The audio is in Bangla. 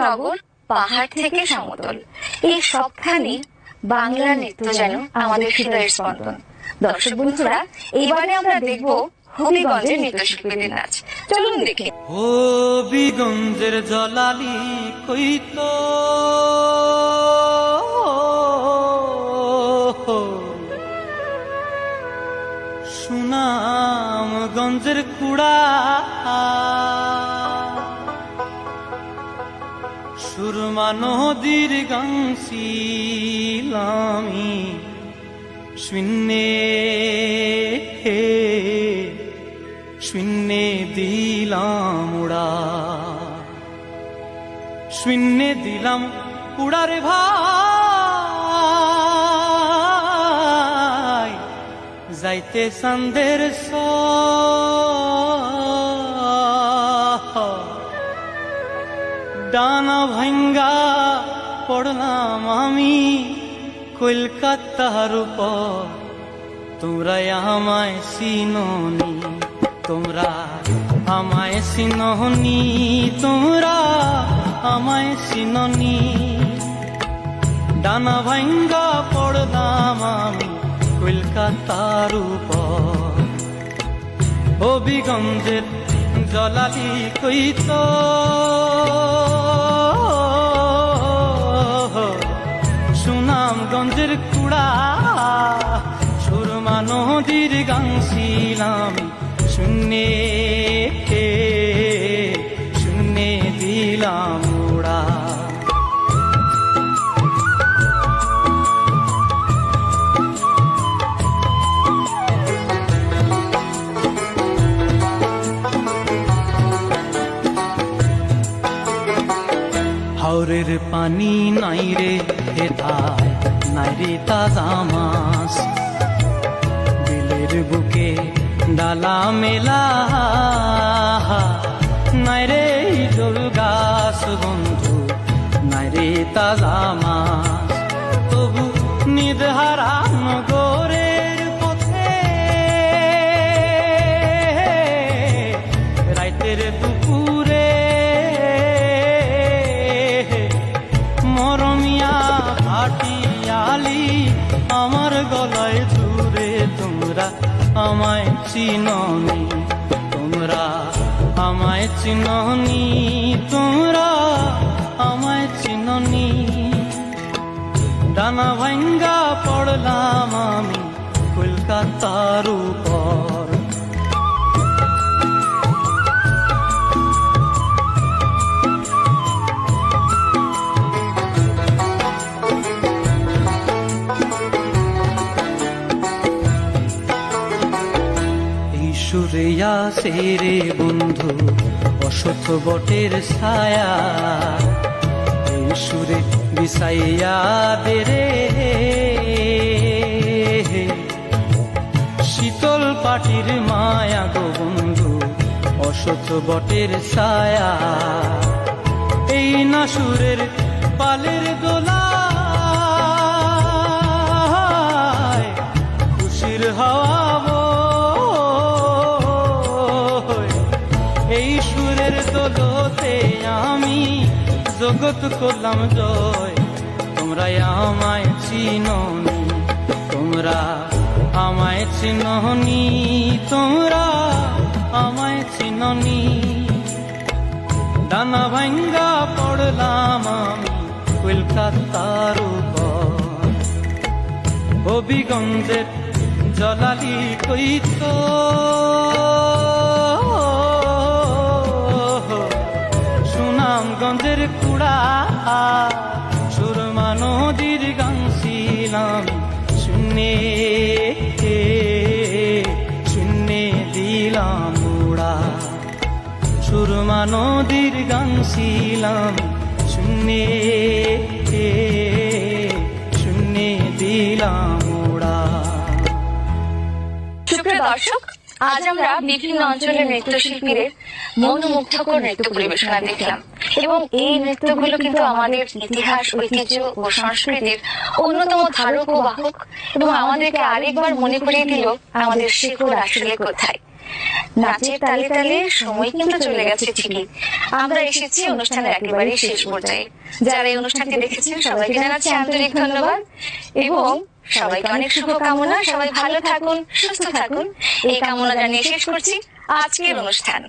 নগর, পাহাড় থেকে সমতল, এই সবখানে বাংলার নৃত্য যেন আমাদের হৃদয়ের স্পন্দন। দর্শক বন্ধুরা, এবারে আমরা দেখব হবিগঞ্জের নৃত্যশিল্পীদের নাচ। চলুন দেখি। হবিগঞ্জের জলালি কইত সুনামগঞ্জের কুড়া, সুরমা নদীর গাংশিলামি শূন্যে দিলাম উড়া, শূন্যে দিলাম উড়ারে ভাই, যাইতে চাঁদের ডানা ভাঙ্গা পড়লাম আমি কলকাতার উপর। তোমরা আমায় চিননি, তোমরা আমায় চিননি, তোমরা আমায় চিননি। ডানা ভাঙ্গা পড়লাম আমি কলকাতার উপর। হবিগঞ্জের জলালি কইত সুনামগঞ্জের কুড়া, সুরমা নদীর গাংশিলাম শূন্যে দিলাম উড়া। হাওরের পানি নাই রে হেথায়, নাই রে তাজা মাছ, বিলের বুকে ডালা মেলা, নাই রে জল গাছ বন্ধু, নাই রে তাজা মাছ। তবু নিদহারা নগরের পথে রাইতের দুপুরে মরমিয়া ভাটিয়ালি আমার গলায় জুড়ে। তোমরা আমায় চিননি, তোমরা আমায় চিননি, তোমরা আমায় চিননি। ডানা ভাঙ্গা পড়লাম আমি কলকাতার উপর। সুরেয়া সেরে বন্ধু অসৎ বটের ছায়া, এই সুরে বিছাইয়া দে রে শীতল পাটির মায়া গো বন্ধু, অসৎ বটের ছায়া। এই না সুরের পালের দোলা, খুশির হাওয়া এই সুরের দোলতে আমি জগৎ করলাম জয়। তোমরা আমায় চিননি, তোমরা আমায় চিননি, তোমরা আমায় চিননি। ডানা ভাঙ্গা পড়লাম আমি কলকাতার উপর। হবিগঞ্জের জলালি কইত সুনামগঞ্জের কুড়া, সুরমা নদীর গাংশিলাম শূন্যে দিলাম উড়া, সুরমা নদীর গাংশিলাম শূন্যে দিলাম উড়া। সুপ্রিয় দর্শক, আজ আমরা বিভিন্ন অঞ্চলের নৃত্যশিল্পীদের মনোমুগ্ধকর নৃত্য পরিবেশনা দেখলাম, এবং এই নৃত্যগুলো কিন্তু আমাদের ইতিহাস, ঐতিহ্য ও সংস্কৃতির অন্যতম ধারক ও বাহক, এবং আমাদেরকে আরেকবার মনে করিয়ে দিল আমাদের শেকড় আসলে কোথায়। নাচের তালে তালে সময় কিন্তু চলে গেছে ঠিকই। আমরা এসেছি অনুষ্ঠানের একেবারে শেষ পর্যায়ে। যারা এই অনুষ্ঠানটি দেখেছেন সবাইকে জানাচ্ছি আন্তরিক ধন্যবাদ এবং সবাইকে অনেক শুভকামনা। সবাই ভালো থাকুন, সুস্থ থাকুন, এই কামনা জানিয়ে শেষ করছি আজকের অনুষ্ঠান।